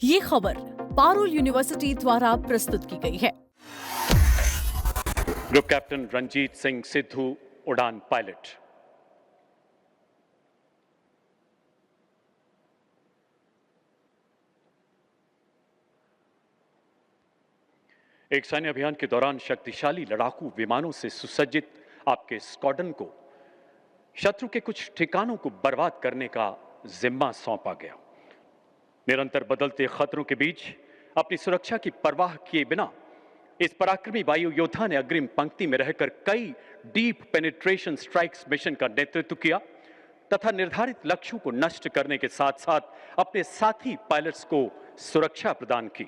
ये खबर पारुल यूनिवर्सिटी द्वारा प्रस्तुत की गई है। ग्रुप कैप्टन रंजीत सिंह सिद्धू उड़ान पायलट। एक सैन्य अभियान के दौरान शक्तिशाली लड़ाकू विमानों से सुसज्जित आपके स्क्वाड्रन को शत्रु के कुछ ठिकानों को बर्बाद करने का जिम्मा सौंपा गया। निरंतर बदलते खतरों के बीच अपनी सुरक्षा की परवाह किए बिना इस पराक्रमी वायु योद्धा ने अग्रिम पंक्ति में रहकर कई डीप पेनिट्रेशन स्ट्राइक्स मिशन का नेतृत्व किया तथा निर्धारित लक्ष्यों को नष्ट करने के साथ साथ अपने साथी पायलट्स को सुरक्षा प्रदान की।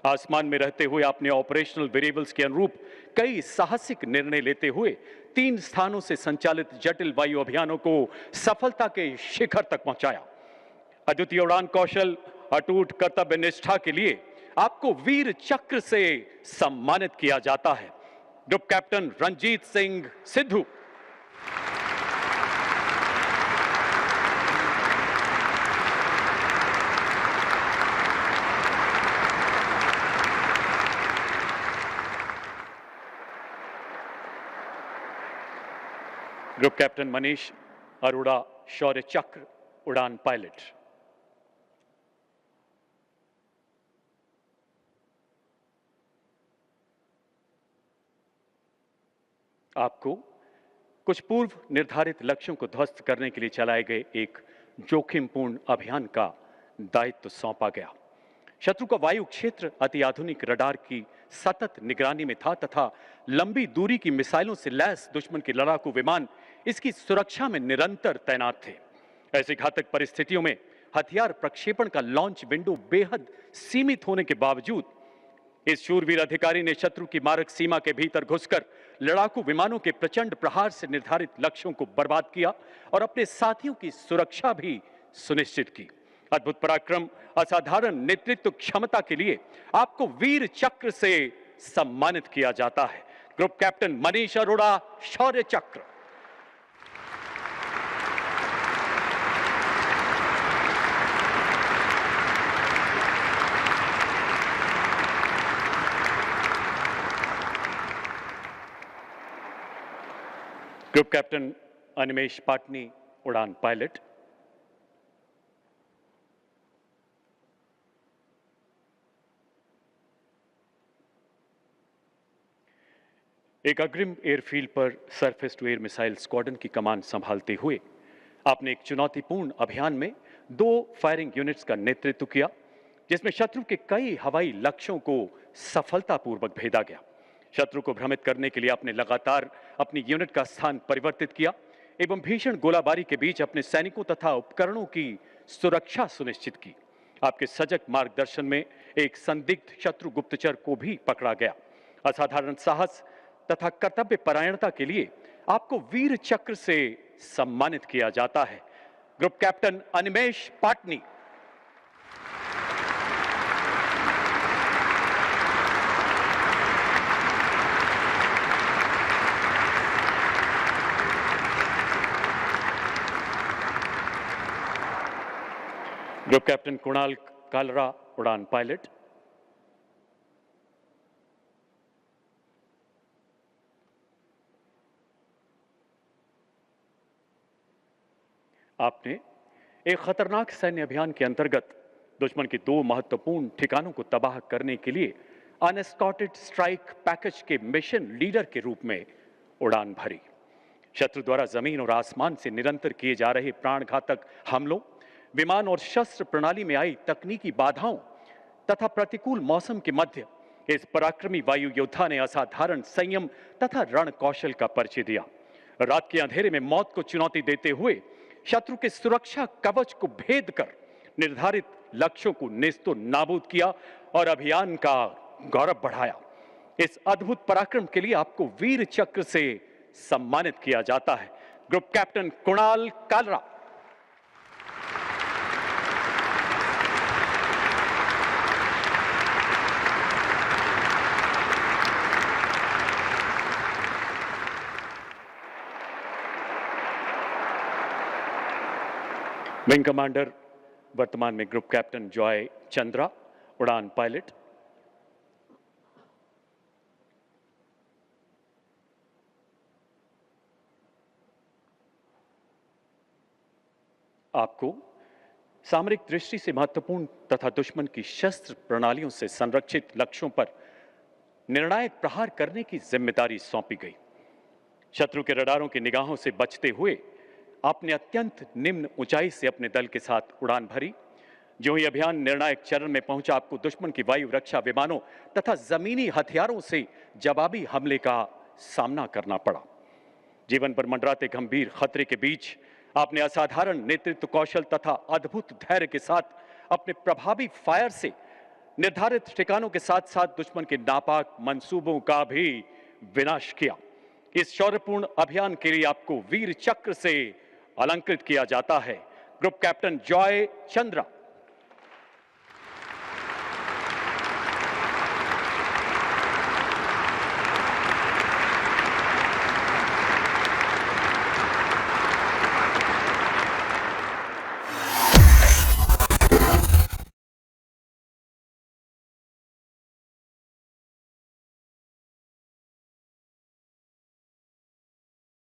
आसमान में रहते हुए आपने ऑपरेशनल वेरिएबल्स के अनुरूप कई साहसिक निर्णय लेते हुए 3 स्थानों से संचालित जटिल वायु अभियानों को सफलता के शिखर तक पहुंचाया। अद्वितीय उड़ान कौशल, अटूट कर्तव्य निष्ठा के लिए आपको वीर चक्र से सम्मानित किया जाता है। Group captain Ranjeet Singh Sidhu. Group captain Manish Arora Shaurya Chakra उड़ान पायलट। आपको कुछ पूर्व निर्धारित लक्ष्यों को ध्वस्त करने के लिए चलाए गए एक जोखिमपूर्ण अभियान का दायित्व सौंपा गया। शत्रु का वायु क्षेत्र अति आधुनिक रडार की सतत निगरानी में था तथा लंबी दूरी की मिसाइलों से लैस दुश्मन के लड़ाकू विमान इसकी सुरक्षा में निरंतर तैनात थे। ऐसी घातक परिस्थितियों में हथियार प्रक्षेपण का लॉन्च विंडो बेहद सीमित होने के बावजूद इस शूरवीर अधिकारी ने शत्रु की मारक सीमा के भीतर घुसकर लड़ाकू विमानों के प्रचंड प्रहार से निर्धारित लक्ष्यों को बर्बाद किया और अपने साथियों की सुरक्षा भी सुनिश्चित की। अद्भुत पराक्रम, असाधारण नेतृत्व क्षमता के लिए आपको वीर चक्र से सम्मानित किया जाता है। ग्रुप कैप्टन मनीष अरोड़ा शौर्य चक्र। ग्रुप कैप्टन अनिमेश पाटनी उड़ान पायलट। एक अग्रिम एयरफील्ड पर surface to air missile squadron की कमान संभालते हुए आपने एक चुनौतीपूर्ण अभियान में 2 फायरिंग यूनिट्स का नेतृत्व किया जिसमें शत्रु के कई हवाई लक्ष्यों को सफलतापूर्वक भेदा गया। शत्रु को भ्रमित करने के लिए आपने लगातार अपनी यूनिट का स्थान परिवर्तित किया एवं भीषण गोलाबारी के बीच अपने सैनिकों तथा उपकरणों की सुरक्षा सुनिश्चित की। आपके सजग मार्गदर्शन में एक संदिग्ध शत्रु गुप्तचर को भी पकड़ा गया। असाधारण साहस तथा कर्तव्य परायणता के लिए आपको वीर चक्र से सम्मानित किया जाता है। Group captain Animesh Patni. Group captain Kunal Kalra उड़ान पायलट। आपने एक खतरनाक सैन्य अभियान के अंतर्गत दुश्मन के 2 महत्वपूर्ण ठिकानों को तबाह करने के लिए अनएस्कॉर्टेड स्ट्राइक पैकेज के मिशन लीडर के रूप में उड़ान भरी। शत्रु द्वारा जमीन और आसमान से निरंतर किए जा रहे प्राणघातक हमलों, विमान और शस्त्र प्रणाली में आई तकनीकी बाधाओं तथा प्रतिकूल मौसम के मध्य इस पराक्रमी वायु योद्धा ने असाधारण संयम तथा रण कौशल का परिचय दिया। रात के अंधेरे में मौत को चुनौती देते हुए शत्रु के सुरक्षा कवच को भेद कर निर्धारित लक्ष्यों को नेस्तो नाबूद किया और अभियान का गौरव बढ़ाया। इस अद्भुत पराक्रम के लिए आपको वीर चक्र से सम्मानित किया जाता है। Group captain Kunal Kalra. Wing commander वर्तमान में ग्रुप कैप्टन जॉय चंद्रा उड़ान पायलट। आपको सामरिक दृष्टि से महत्वपूर्ण तथा दुश्मन की शस्त्र प्रणालियों से संरक्षित लक्ष्यों पर निर्णायक प्रहार करने की जिम्मेदारी सौंपी गई। शत्रु के रडारों की निगाहों से बचते हुए आपने अत्यंत निम्न ऊंचाई से अपने दल के साथ उड़ान भरी। जो ही अभियान निर्णायक चरण में पहुंचा, आपको दुश्मन की वायु रक्षा विमानों तथा जमीनी हथियारों से जवाबी हमले का सामना करना पड़ा। जीवन पर मंडराते गंभीर खतरे के बीच आपने असाधारण नेतृत्व कौशल तथा अद्भुत धैर्य के साथ अपने प्रभावी फायर से निर्धारित ठिकानों के साथ साथ दुश्मन के नापाक मंसूबों का भी विनाश किया। इस शौर्यपूर्ण अभियान के लिए आपको वीर चक्र से अलंकृत किया जाता है। Group captain Joy Chandra.